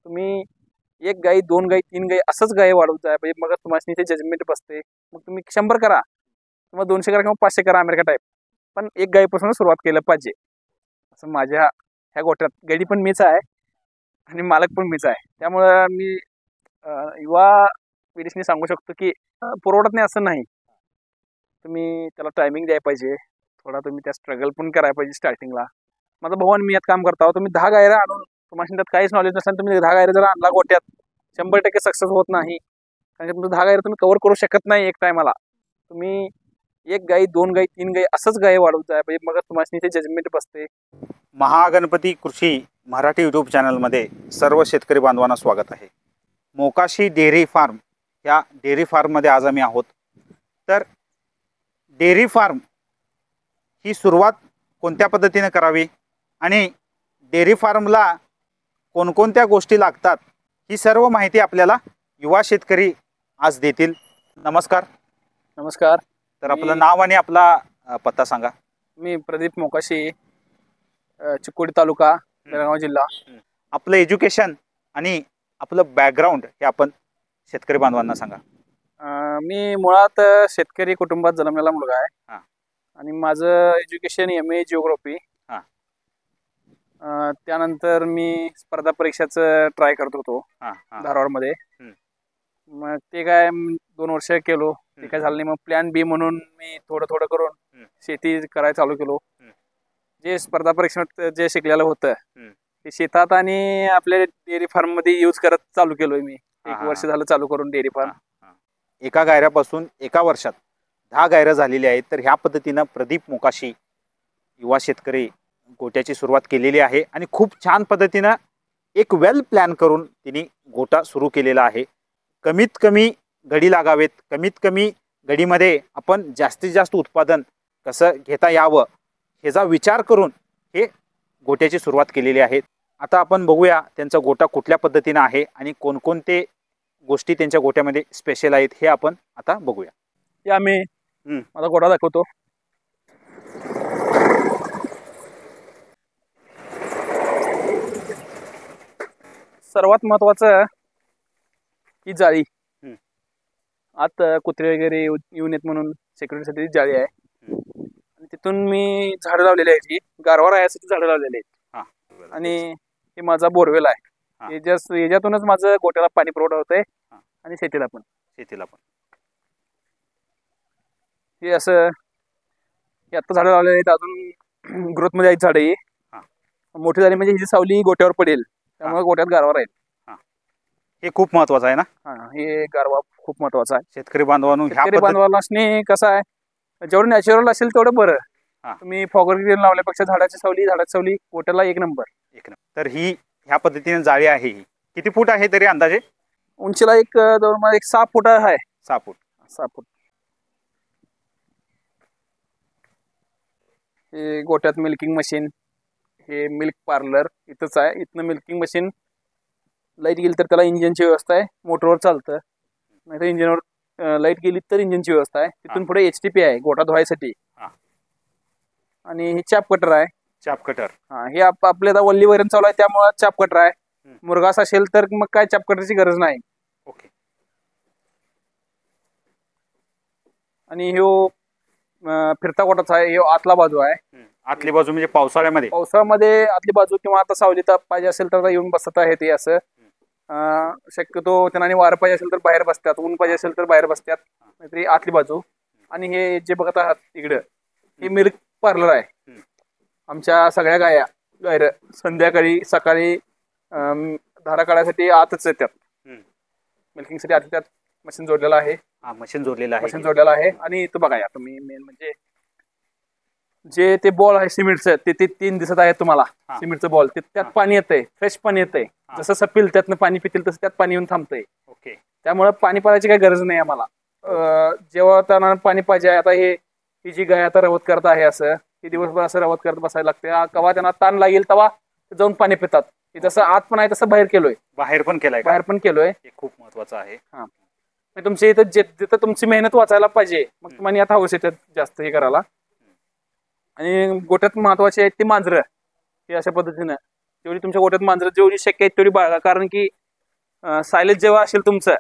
तुम्ही एक गाई, दोन गाई, तीन गाई असंच गाई वाढवत जाय पाहिजे. मग तुम्हाला ते जजमेंट बसते. मग तुम्ही 100 करा किंवा 200 करा किंवा 500 करा अमेरिका टाईप, पण एक गाईपासून सुरुवात केलं पाहिजे. असं माझ्या ह्या गोठ्यात गडी पण मीच आहे आणि मालक पण मीच आहे. त्यामुळं मी युवा पिढीसनी सांगू शकतो की परवडत नाही असं नाही. तुम्ही त्याला टायमिंग द्यायला पाहिजे. थोडा तुम्ही त्या स्ट्रगल पण करायला पाहिजे स्टार्टिंगला. माझा भाऊ आणि मी यात काम करतो. तुम्ही 10 गायरा आणून तुम्हाला त्यात काहीच नॉलेज नसताना तुम्ही 10 गायरा जर आणला गोट्यात 100% सक्सेस होत नाही. कारण की तुमचं 10 गायरा तुम्ही कव्हर करू शकत नाही एक टायमाला. तुम्ही एक गाई, दोन गाई, तीन गाई असंच गाई वाढवत जाय पाहिजे. मग तुम्हाला ते जजमेंट बसते. महागणपती कृषी मराठी यूट्यूब चॅनलमध्ये सर्व शेतकरी बांधवांना स्वागत आहे. मोकाशी डेअरी फार्म या डेअरी फार्ममध्ये आज आम्ही आहोत. तर डेअरी फार्म ही सुरुवात कोणत्या पद्धतीने करावी आणि डेअरी फार्मला कोणकोणत्या गोष्टी लागतात ही सर्व माहिती आपल्याला युवा शेतकरी आज देतील. नमस्कार. नमस्कार. तर आपलं नाव आणि आपला पत्ता सांगा. मी प्रदीप मोकाशी, चिकोडी तालुका, बेळगाव जिल्हा. आपलं एज्युकेशन आणि आपलं बॅकग्राऊंड हे आपण शेतकरी बांधवांना सांगा. मी मुळात शेतकरी कुटुंबात जन्मलेला मुलगा आहे. हां. आणि माझं एज्युकेशन MA जिओग्राफी. हां. त्यानंतर मी स्पर्धा परीक्षाचं ट्राय करत होतो धारवाडमध्ये. मग ते काय 2 वर्ष केलो, ते काय झालं नाही. मग प्लॅन B म्हणून मी थोडं थोडं करून शेती करायला चालू केलो. जे स्पर्धा परीक्षेत जे शिकलेलं होतं ते शेतात आणि आपल्या डेअरी फार्म मध्ये यूज करत चालू केलोय मी. 1 वर्ष झालं चालू करून डेअरी फार्म. एका गायऱ्यापासून एका वर्षात 10 गायऱ्या झालेल्या आहेत. तर ह्या पद्धतीनं प्रदीप मोकाशी युवा शेतकरी गोट्याची सुरुवात केलेली आहे आणि खूप छान पद्धतीनं एक वेल प्लॅन करून तिने गोटा सुरू केलेला आहे. कमीत कमी गडी लागावेत, कमीत कमी गडीमध्ये आपण जास्तीत जास्त उत्पादन कसं घेता यावं ह्याचा विचार करून हे गोट्याची सुरुवात केलेली आहे. आता आपण बघूया त्यांचा गोटा कुठल्या पद्धतीनं आहे आणि कोणकोणते गोष्टी त्यांच्या गोट्यामध्ये स्पेशल आहेत हे आपण आता बघूया. या मी माझा गोटा दाखवतो. सर्वात महत्वाचं ही जाळी. आत कुत्रे वगैरे येऊ नयेत म्हणून सिक्युरिटीसाठी जाळी आहे. आणि तिथून मी झाडं लावलेली आहेत. ही गारवा राहण्यासाठी झाडं लावलेली आहेत. आणि हे माझा बोरवेल आहे. याच्यातूनच माझं गोट्याला पाणी पुरवठा होतंय आणि शेतीला पण. हे असं आता झाडं लावलेली आहेत. अजून ग्रोथ मध्ये आहेत झाडं. ही मोठी झाली म्हणजे ही सावली गोट्यावर पडेल, त्यामुळे गोट्यात गारवा राहील. हे खूप महत्वाचं आहे ना. हे गारवा खूप महत्वाचा आहे. शेतकरी बांधवांना कसं आहे, जेवढं नॅचरल असेल तेवढं बरं. तुम्ही फॉगर ग्रीन लावल्यापेक्षा झाडाची सावली गोट्याला एक नंबर. तर ही ह्या पद्धतीने जाळी आहे. ही किती फूट आहे तरी अंदाजे? उंचीला एक 6 फूट आहे. 6 फूट. हे गोट्यात मिल्किंग मशीन, हे मिल्क पार्लर इथंच आहे. इथनं मिल्किंग मशीन लाईट गेली तर त्याला इंजिनची व्यवस्था आहे. मोटरवर चालतं, नाही तर इंजिनवर लाईट गेली तर इंजिनची व्यवस्था आहे. तिथून पुढे HTP आहे गोटा धुवायसाठी. आणि हे चाप कटर आहे. हे आपल्या आता वल्ली वैरण चालू आहे त्यामुळे चाप कटर आहे. मुरघास असेल तर मग काय चाप कटरची गरज नाही. आणि ह्यो फिरता गोटाचा आहे. ह्यो आतला बाजू आहे. आतली बाजू म्हणजे पावसाळ्यामध्ये आतली बाजू, किंवा आता सावलीत पाहिजे असेल तर येऊन बसत आहे ते. असं शक्यतो त्यांना वारं पाहिजे असेल तर बाहेर बसतात, ऊन पाहिजे असेल तर बाहेर बसतात. नाहीतरी आतली बाजू. आणि हे जे बघत आहात इकडं हे मिल्क पार्लर आहे. आमच्या सगळ्या गायरं संध्याकाळी सकाळी धारा काढायसाठी आतच येतात. मिल्किंगसाठी आत येतात. मशीन जोडलेला आहे. मशीन जोडलेला आहे. आणि इथं बघा या तुम्ही, मेन म्हणजे जे ते बॉल आहे सिमेंटचं, ते 3 दिसत आहे तुम्हाला. सिमेंटचं बॉल, त्यात पाणी येतंय, फ्रेश पाणी येतंय. जसं सपील त्यातनं पाणी पितील तसं त्यात पाणी येऊन थांबतंय. त्यामुळे पाणी पाजायची काही गरज नाही आम्हाला. जेव्हा त्यांना पाणी पाहिजे, आता ही जी गाय आता रवत करत आहे, असं ती दिवसभर असं रवत करत बसायला लागते. केव्हा त्यांना ताण लागेल तेव्हा जाऊन पाणी पितात. जसं आत पण आहे तसं बाहेर पण केलोय. खूप महत्वाचं आहे. तुमच्या इथं जिथं तुमची मेहनत वाचायला पाहिजे, मग तुम्हाला आता हवस येतात जास्त हे करायला. आणि गोट्यात महत्वाचे आहेत ती मांजरं. हे अशा पद्धतीनं जेवढी तुमच्या गोट्यात मांजरं जेवढी शक्य आहे तेवढी बाळगा. कारण की सायलेज जेव्हा असेल तुमचं,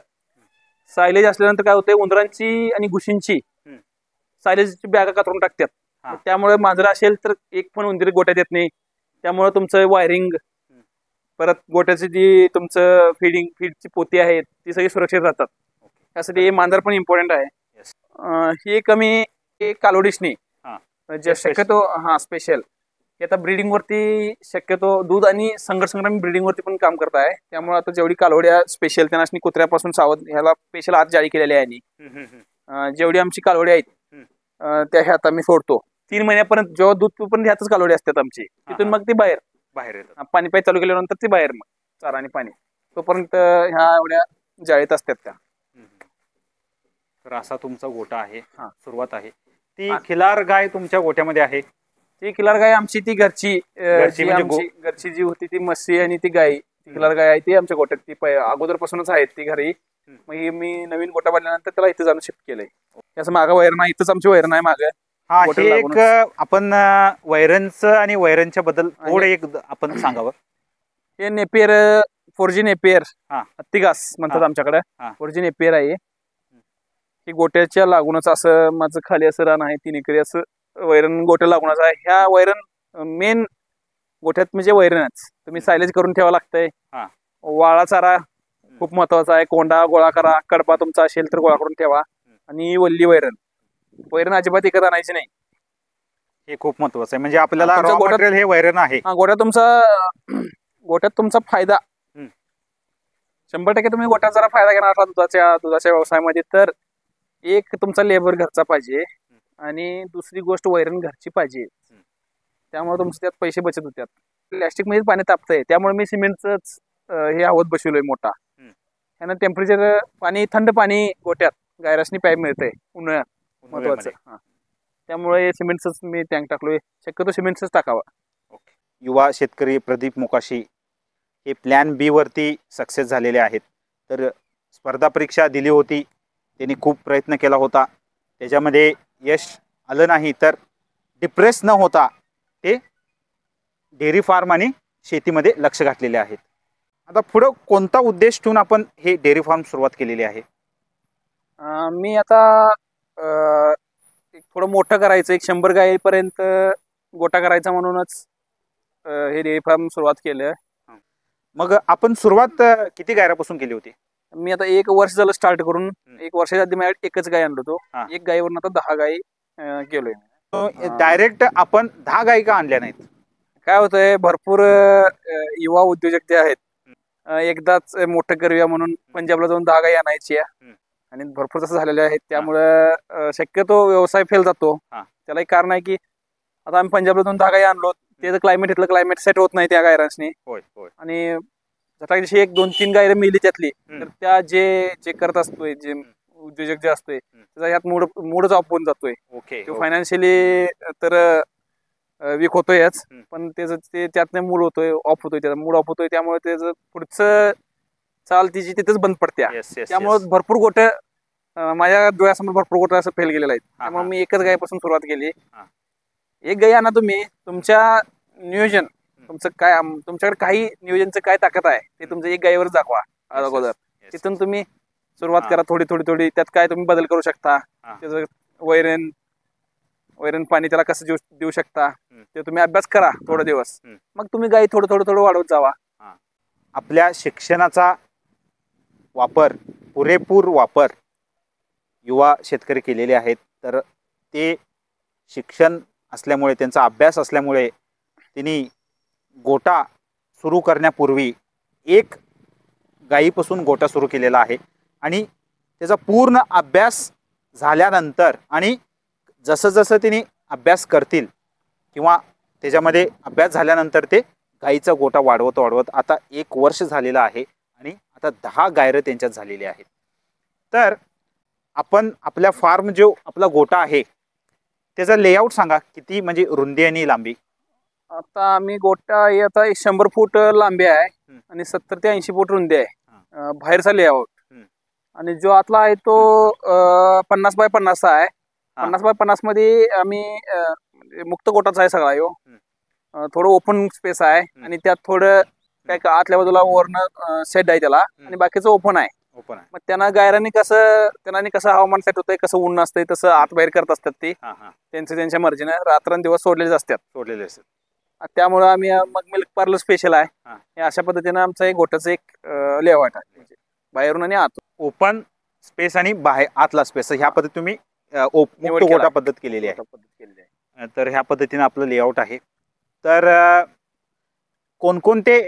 सायलेज असल्यानंतर काय होतंय, उंदरांची आणि घुशींची सायलेजची बॅगा कातरून टाकतात. हा. त्यामुळे मांजरं असेल तर एक पण उंदीर गोट्यात येत नाही. त्यामुळे तुमचं वायरिंग, परत गोट्याची जी तुमचं फीडची पोती आहेत ती सगळी सुरक्षित राहतात. त्यासाठी मांजर पण इम्पॉर्टंट आहे. Yes. ही कमी कालोडीशनी हा. जे शक्यतो स्पेशल आता ब्रीडिंग वरती शक्यतो दूध आणि संघर्षसंग्राम ब्रीडिंग वरती पण काम करत आहे. त्यामुळे आता जेवढी कालवड्या स्पेशल त्यांना कुत्र्यापासून सावध ह्याला स्पेशल आज जारी केलेली आहे. आणि जेवढी आमची कालवडी आहेत त्या ह्या आता मी सोडतो 3 महिन्यापर्यंत. जेव्हा दूध पण ह्यातच कालवडी असतात आमची, तिथून मग ती बाहेर येतात. पाणी पाय चालू केल्यानंतर ती बाहेर, मग चारा आणि पाणी तोपर्यंत ह्या एवढ्या जाळीत असतात त्या. तर असा तुमचा गोटा आहे, हा. सुरुवात आहे. ती खिलार गाय तुमच्या गोट्यामध्ये आहे? ती खिलार गाय आमची ती घरची जी म्हणजे आमची घरची जी होती ती म्हशी आणि ती गाय, ती खिलार गाय आहे ती आमच्या गोट्यात. ती अगोदरपासूनच आहेत ती घरी. मग मी नवीन गोटा बांधल्यानंतर त्याला इथं जाऊन शिफ्ट केलंय. असं मागं वैरण आहे, इथंच आमची वैरण आहे मागं. हा, हे एक आपण वैरणचं आणि वैरणच्या बद्दल थोडं एक आपण सांगावं. हे नेपियर 4G नेपियर हा. हत्तीघास म्हणतात आमच्याकडे. हा. 4G नेपियर आहे. ही गोट्याच्या लागूनच असं माझं खाली असं रान आहे 3 एकरी, असं वैरण गोट्या लागूनच आहे. ह्या वैरण मेन गोठ्यात म्हणजे वैरणच तुम्ही सायलेज करून ठेवा लागतंय. वाळा चारा खूप महत्वाचा आहे. कोंडा गोळा करा, कडबा तुमचा असेल तर गोळा करून ठेवा. आणि वल्ली वैरण अजिबात एकच आणायची नाही. हे खूप महत्वाचं आहे. म्हणजे आपल्याला रॉ मटेरियल हे वैरण आहे. गोट्यात तुमचा फायदा 100% तुम्ही गोट्यात जरा फायदा घेणार असाल दुधाच्या व्यवसायामध्ये, तर एक तुमचा लेबर घरचा पाहिजे आणि दुसरी गोष्ट वैरण घरची पाहिजे. त्यामुळे तुमचे त्यात पैसे बचत होतात. प्लॅस्टिक मध्ये पाणी तापतंय, त्यामुळे मी सिमेंटच हे हवत बसवलोय मोठा. त्यानं टेम्परेचर पाणी, थंड पाणी गोट्यात गायरासनी पाईप मिळतंय उन्हाळ्यात, महत्वाचं. त्यामुळे सिमेंटच मी टँक टाकलोय. शक्यतो सिमेंटच टाकावं. युवा शेतकरी प्रदीप मोकाशी हे प्लॅन बी वरती सक्सेस झालेले आहेत. तर स्पर्धा परीक्षा दिली होती, त्यांनी खूप प्रयत्न केला होता, त्याच्यामध्ये यश आलं नाही, तर डिप्रेस न होता ते डेअरी फार्म आणि शेतीमध्ये लक्ष घातलेले आहेत. आता पुढं कोणता उद्देश ठेवून आपण हे डेअरी फार्म सुरुवात केलेली आहे? मी आता थोडं मोठं करायचं, 100 गायीपर्यंत गोटा करायचा म्हणूनच हे डेअरी फार्म सुरुवात केलं. मग आपण सुरुवात किती गायरापासून केली होती? मी आता 1 वर्ष झालं स्टार्ट करून. 1 वर्षाच्या आधी माझ्याकडे एकच गाय आणलो होतो. 1 गायीवरून आता 10 गायी गेलोय. डायरेक्ट आपण 10 गायी का आणल्या नाहीत? काय होतंय, भरपूर युवा उद्योजक जे आहेत, एकदाच मोठं करूया म्हणून पंजाबला जाऊन 10 गायी आणायची आणि भरपूर तसं झालेले आहेत. त्यामुळे शक्यतो व्यवसाय फेल जातो. त्याला एक कारण आहे की आता आम्ही पंजाबला जाऊन 10 गायी आणलो, ते क्लायमेट इथलं क्लायमेट सेट होत नाही त्या गायरांनी. आणि जशी 1, 2, 3 गायरं मिली त्यातली, तर त्या जे करत असतोय, जे उद्योजक जे असतोय त्याचा ह्यात मूडच ऑफ होऊन जातोय. तो फायनान्शियली तर वीक होतोयच, पण ते त्यातनं मूड होतोय, ऑफ होतोय, त्याचा मूड ऑफ होतोय. त्यामुळे त्याचं पुढचं चाल तिची तिथेच बंद पडत्या. त्यामुळे भरपूर गोट्या माझ्या डोळ्यासमोर भरपूर गोट्या असं फेल गेलेला आहेत. त्यामुळे मी एकच गायीपासून सुरुवात केली. 1 गायी आणा तुम्ही. तुमच्या नियोजन तुमचं काय, तुमच्याकडे काही नियोजनचं काय ताकद आहे ते तुमचं 1 गायीवर दाखवा अगोदर. तिथून तुम्ही सुरुवात करा, थोडी. त्यात काय तुम्ही बदल करू शकता, त्याचं वैरण पाणी त्याला कसं देऊ शकता ते तुम्ही अभ्यास करा थोडे दिवस. मग तुम्ही गायी थोडं वाढवत जावा. आपल्या शिक्षणाचा वापर, पुरेपूर वापर युवा शेतकरी केलेले आहेत. तर ते शिक्षण असल्यामुळे, त्यांचा अभ्यास असल्यामुळे त्यांनी गोटा सुरू करण्यापूर्वी 1 गायीपासून गोटा सुरू केलेला आहे. आणि त्याचा पूर्ण अभ्यास झाल्यानंतर आणि जसं त्यांनी अभ्यास करतील किंवा त्याच्यामध्ये अभ्यास झाल्यानंतर ते गायीचा गोटा वाढवत आता 1 वर्ष झालेलं आहे आणि आता 10 गायरं त्यांच्यात झालेली आहेत. तर आपण आपल्या फार्म जो आपला गोटा आहे त्याचा लेआउट सांगा, किती म्हणजे रुंदी आणि लांबी? आता आम्ही गोटा आता 100 फूट लांबी आहे आणि 70 ते 80 फूट रुंदी आहे बाहेरचा लेआउट. आणि जो आतला आहे तो 50 बाय 50 आहे. 50 बाय 50 मध्ये आम्ही मुक्त गोटाचा आहे सगळा. थोडं ओपन स्पेस आहे आणि त्यात थोडं काय का आतल्या बाजूला वरनं शेड आहे त्याला आणि बाकीचं ओपन आहे. ओपन आहे. मग त्यांना कसं हवामान सेट होतंय, कसं ऊन असतंय तसं आत बाहेर करत असतात ते त्यांच्या मर्जीनं रात्रंदिवस सोडलेलेच असतात. त्यामुळं आम्ही मग मिल्क पार्लर स्पेशल आहे. हे अशा पद्धतीनं आमचं एक गोट्याचं एक लेआउट आहे, म्हणजे बाहेरून आणि आतून ओपन स्पेस आणि बाहेर आतला स्पेस ह्या पद्धती तुम्ही मुक्त गोटा पद्धत केलेली आहे. तर ह्या पद्धतीने आपलं लेआउट आहे. तर कोणकोणते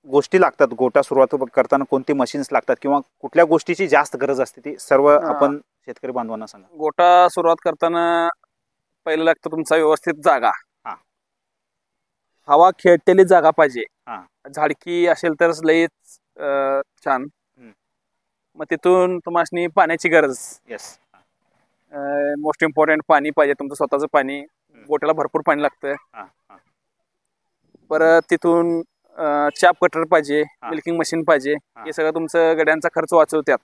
गोष्टी लागतात गोटा सुरुवात करताना, कोणती मशीन्स लागतात किंवा कुठल्या गोष्टीची जास्त गरज असते ती सर्व आपण शेतकरी बांधवांना सांगा. गोटा सुरुवात करताना पहिलं लागतं तुमचा व्यवस्थित जागा. हवा खेळतेली जागा पाहिजे. झाडकी असेल तर लईच छान. मग तिथून तुम्हाला पाण्याची गरज. मोस्ट इम्पॉर्टंट पाणी पाहिजे, तुमचं स्वतःचं पाणी. गोट्याला भरपूर पाणी लागतं. परत तिथून चाप कटर पाहिजे, मिल्किंग मशीन पाहिजे. हे सगळं तुमचं गड्यांचा खर्च वाचवतात.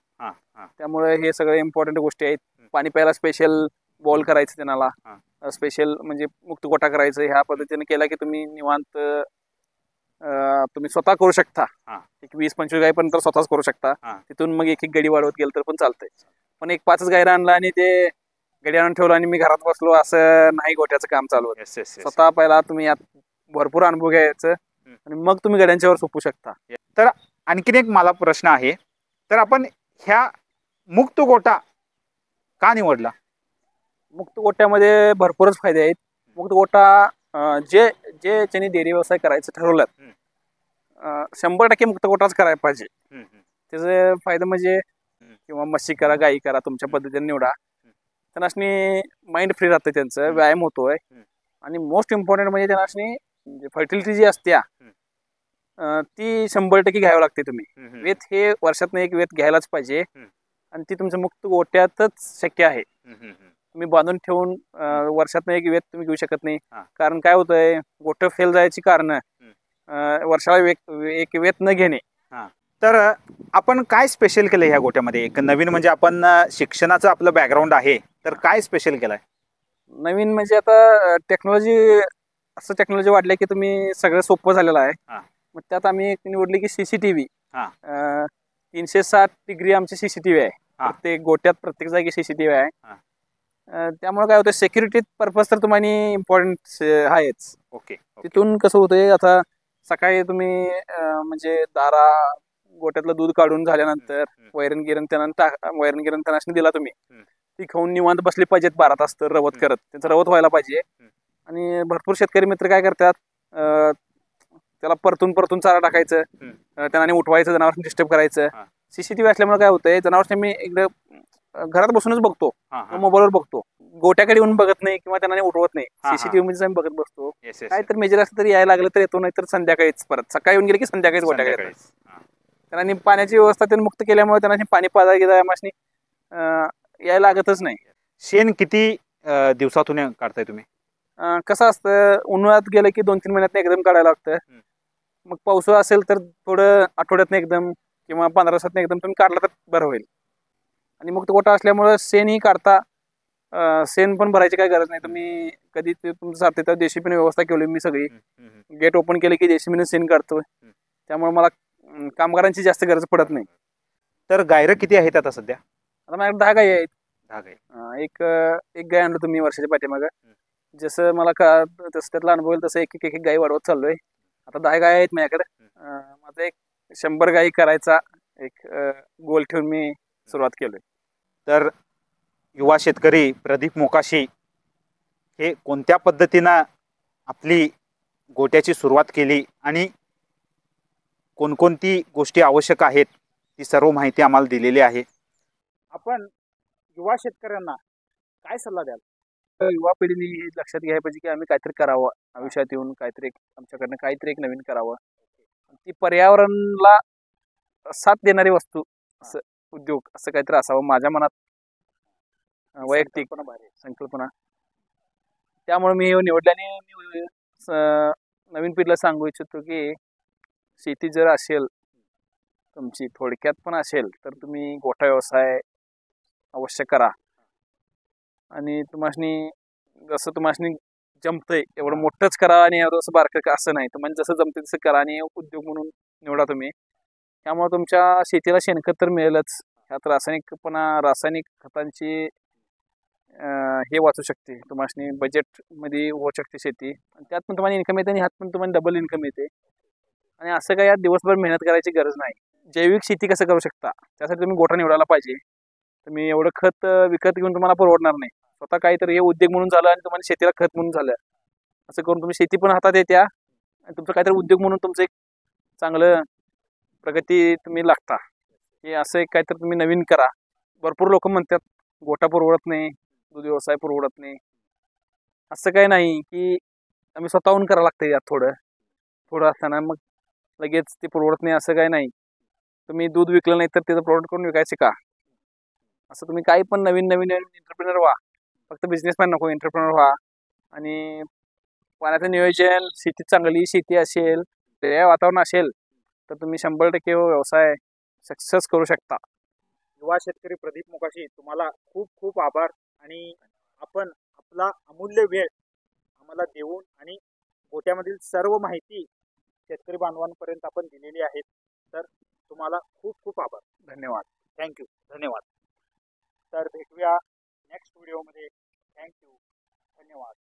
त्यामुळे हे सगळे इम्पॉर्टंट गोष्टी आहेत. पाणी प्यायला स्पेशल बॉल करायचं, त्यांना स्पेशल म्हणजे मुक्त गोटा करायचं. ह्या पद्धतीने केला की तुम्ही निवांत तुम्ही स्वतः करू शकता. एक 20-25 गाय पण तर स्वतःच करू शकता. तिथून मग एक गडी वाढवत गेलं तर पण चालतंय. पण एक 5च गायरा आणला आणि ते गडी आणून ठेवलं आणि मी घरात बसलो असं नाही गोट्याचं काम चालू होत. स्वतः पहिला तुम्ही यात भरपूर अनुभव घ्यायचं आणि मग तुम्ही गड्यांच्यावर सोपू शकता. तर आणखीन एक मला प्रश्न आहे, तर आपण ह्या मुक्त गोटा का निवडला? मुक्त गोट्यामध्ये भरपूरच फायदे आहेत. मुक्त गोटा जे ज्यांनी डेअरी व्यवसाय करायचं ठरवलं 100% मुक्त गोटाच करायला पाहिजे. त्याचे फायदे म्हणजे किंवा म्हशी करा, गाई करा, तुमच्या पद्धतीने निवडा. त्यांना माइंड फ्री राहतं, त्यांचं व्यायाम होतोय. आणि मोस्ट इम्पॉर्टंट म्हणजे त्यांना फर्टिलिटी जी असते ती 100% घ्यावी लागते. तुम्ही वेत हे वर्षातनं एक वेत घ्यायलाच पाहिजे आणि ती तुमच्या मुक्त गोट्यातच शक्य आहे. तुम्ही बांधून ठेवून वर्षातनं एक वेत तुम्ही घेऊ शकत नाही. कारण काय होतंय, गोठं फेल जायची कारण वर्षाला एक वेत न घेणे. तर आपण काय स्पेशल केलं ह्या गोट्यामध्ये? एक नवीन म्हणजे आपण शिक्षणाचं आपलं बॅकग्राऊंड आहे, तर काय स्पेशल केलंय? नवीन म्हणजे आता टेक्नॉलॉजी वाढली की तुम्ही सगळं सोपं झालेलं आहे. मग त्यात आम्ही निवडली की CCTV. 360 डिग्री आमची CCTV आहे. प्रत्येक गोट्यात प्रत्येक जागी CCTV आहे. त्यामुळे काय होतं, सिक्युरिटी पर्पज तर तुम्हाला इम्पॉर्टंट आहेच. तिथून कसं होतंय, आता सकाळी तुम्ही म्हणजे गोट्यातलं दूध काढून झाल्यानंतर वैरण गिरण त्यांना दिला तुम्ही, ती खाऊन निवांत बसली पाहिजेत 12 तास तर रवत करत. त्यांचं रवत व्हायला पाहिजे. आणि भरपूर शेतकरी मित्र काय करतात, त्याला परतून चारा टाकायचं, त्यांना उठवायचं, जनावरांना डिस्टर्ब करायचं. CCTV असल्यामुळे काय होतंय, जनावर मी एकदा घरात बसूनच बघतो, मोबाईलवर बघतो, गोट्याकडे येऊन बघत नाही किंवा त्यांना उठवत नाही. CCTV मध्ये आम्ही बघत बसतो. काय तर मेजर असलं तरी यायला लागलं तर येतो, नाही तर संध्याकाळीच परत. सकाळी येऊन गेले की संध्याकाळीच गोट्याकडे. त्यांना पाण्याची व्यवस्था त्यांनी मुक्त केल्यामुळे त्यांना पाणी पाजायला यायला लागतच नाही. शेण किती दिवसातून काढताय तुम्ही? कसं असतं, उन्हाळ्यात गेलं की 2-3 महिन्यात एकदम काढायला लागतं. मग पावसाळा असेल तर थोडं आठवड्यातनं एकदम किंवा 15 दिवसातनं एकदम तुम्ही काढला तर बरं होईल. आणि मुक्त गोटा असल्यामुळं शेणही काढता, शेण पण भरायची काही गरज नाही. तुम्ही कधी तुमचं सारते तर JCB व्यवस्था केली मी सगळी. गेट ओपन केले की JCB शेण काढतोय. त्यामुळे मला कामगारांची जास्त गरज पडत नाही. तर गायरं किती आहेत आता सध्या? आता माझ्याकडे 10 गायी आहेत. 10 गायी. एक गाय आणलं तुम्ही वर्षाच्या पाठीमागं. जसं मला तसं त्यातला अनुभव येईल तसं एक गायी वाढवत चाललोय. आता 10 गायी आहेत माझ्याकडे. माझा एक 100 गायी करायचा एक गोल ठेवून मी सुरुवात केलोय. तर युवा शेतकरी प्रदीप मोकाशी हे कोणत्या पद्धतीनं आपली गोट्याची सुरुवात केली आणि कोणकोणती गोष्टी आवश्यक आहेत ती सर्व माहिती आम्हाला दिलेली आहे. आपण युवा शेतकऱ्यांना काय सल्ला द्याल? युवा पिढीने लक्षात घ्यायला पाहिजे की आम्ही काहीतरी करावं, आयुष्यात येऊन आमच्याकडनं काहीतरी एक नवीन करावं. ती पर्यावरणाला साथ देणारी वस्तू, असं उद्योग असं काहीतरी असावं माझ्या मनात वैयक्तिक संकल्पना. त्यामुळे मी निवडल्याने मी नवीन पिढीला सांगू इच्छितो की शेती जर असेल तुमची थोडक्यात पण असेल तर तुम्ही गोठा व्यवसाय अवश्य करा. आणि जसं जमतंय एवढं मोठंच करा आणि एवढं असं बारकं असं नाही. तुम्हाला जसं जमतंय तसं करा आणि उद्योग म्हणून निवडा तुम्ही. त्यामुळे तुमच्या शेतीला शेणखत तर मिळेलच. ह्यात रासायनिक खतांची हे वाचू शकते. तुम्हाला बजेटमध्ये होऊ शकते शेती आणि त्यात पण तुम्हाला इन्कम येते आणि ह्यात पण तुम्हाला डबल इन्कम येते. आणि असं काय यात दिवसभर मेहनत करायची गरज नाही. जैविक शेती कसं करू शकता त्यासाठी तुम्ही गोठा निवडायला पाहिजे. तुम्ही एवढं खत विकत घेऊन तुम्हाला परवडणार नाही. स्वतः काहीतरी हे उद्योग म्हणून झालं आणि तुम्हाला शेतीला खत म्हणून झालं. असं करून तुम्ही शेती पण हातात येत्या आणि तुमचं काहीतरी उद्योग म्हणून तुमचं एक चांगलं प्रगती तुम्ही लागता. हे असं एक काहीतरी तुम्ही नवीन करा. भरपूर लोक म्हणतात गोठा परवडत नाही, दूध व्यवसाय परवडत नाही. असं काही नाही की आम्ही स्वतःहून करावं लागतं यात थोडं असताना मग लगेच ते परवडत नाही असं काही नाही. तुम्ही दूध विकलं नाही तर त्याचं प्रोडक्ट करून विकायचे का? असं तुम्ही काही पण नवीन नवीन एंटरप्रिनर व्हा. फक्त बिझनेसमॅन नको, एंटरप्रिनर व्हा. आणि पाण्याचं नियोजन, शेती चांगली शेती असेल, ते वातावरण असेल तर तुम्ही 100% व्यवसाय सक्सेस करू शकता. युवा शेतकरी प्रदीप मोकाशी, तुम्हाला खूप खूप आभार. आणि आपण आपला अमूल्य वेळ आम्हाला देऊन आणि गोट्यामधील सर्व माहिती शेतकरी बांधवांपर्यंत आपण दिलेली आहे. तर तुम्हाला खूप खूप आभार. धन्यवाद. थँक्यू. धन्यवाद. तर भेटूया नेक्स्ट व्हिडिओमध्ये. थँक्यू. धन्यवाद.